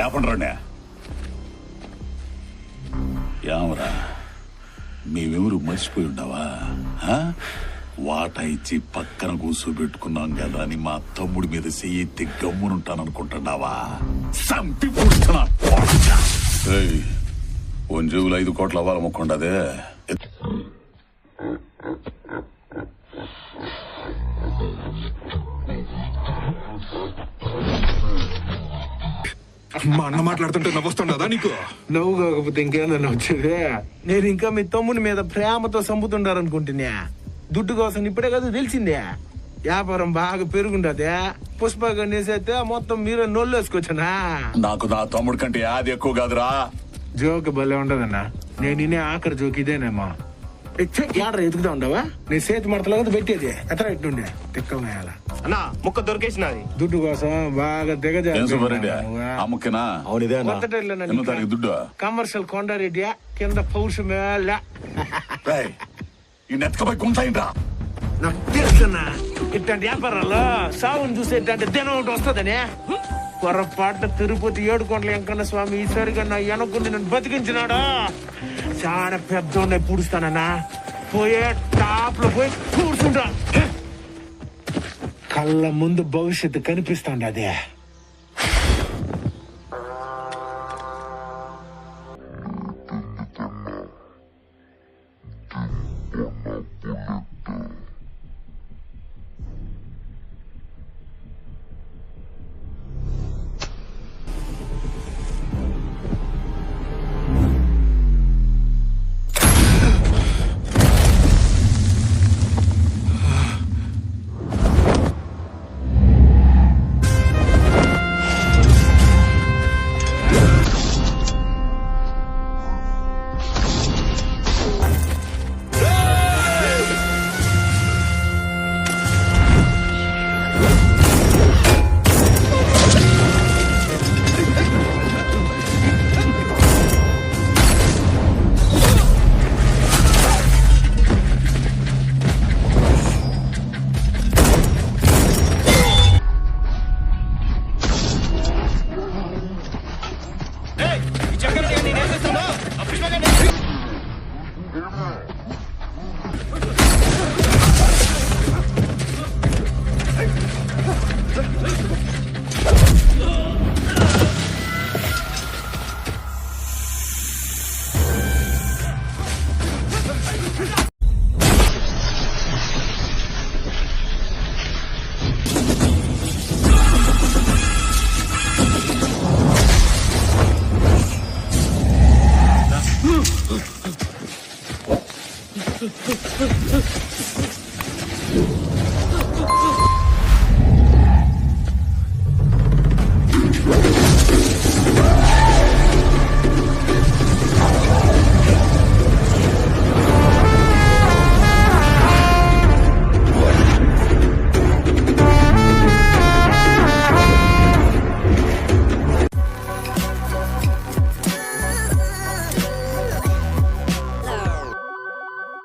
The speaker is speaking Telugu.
లేపండి రండి. ఏమరా మేమెవరు మర్చిపోయి ఉండవా? వాటా ఇచ్చి పక్కన కూర్చోబెట్టుకున్నాం కదా అని మా తమ్ముడి మీద చెయ్యి గమ్మునుంటాననుకుంటున్నావా? సంపి పుడుతున్నా. 5 కోట్ల అవ్వాలమ్మకుండదే. మా అన్న మాట్లాడుతుంటే నవ్వుస్తుండదా నీకు? నవ్వు కాకపోతే ఇంకేదన్నా వచ్చేది. నేను ఇంకా మీ తమ్ముని మీద ప్రేమతో సంపుతుండారనుకుంటున్నా. దుడ్డు కోసం ఇప్పుడే కదా తెలిసిందే. వ్యాపారం బాగా పెరుగుండదే. పుష్పగా నేసైతే మొత్తం మీరే నోళ్ళేసుకొచ్చానా? నాకు నా తమ్ముడు కంటే యాది ఎక్కువ కాదురా. జోక్ భలే ఉండదన్నా. నేను ఇనే ఆఖరి జోక్ ఇదేనేమా. ఏడ్రా ఎదుగుతా ఉండవా? నేను చేతి మడతలో కదా పెట్టేది. ఎత్ర ఎట్టుండే తిక్కమేయాల అన్నా ముక్క దొరికేసినది. దుడ్డు కోసం బాగా దిగజారెడ్డి దుడ్డు కమర్షియల్ కొండారెడ్డి కింద పౌరుషమేళ నాకు తెలుసున్నా. ఇట్లాంటి వ్యాపారాల్లో సాగుని చూసేటంటే దినం ఒకటి వస్తుందని. పొరపాటు తిరుపతి ఏడుకొండల వెంకన్న స్వామి ఈసారిగా నా వెనకుండి నన్ను బతికించినాడా. చాలా పెద్ద పూడుస్తానన్నా. పోయే టాప్ లో పోయి కూర్చుంటా. కళ్ళ ముందు భవిష్యత్తు కనిపిస్తాండి అదే.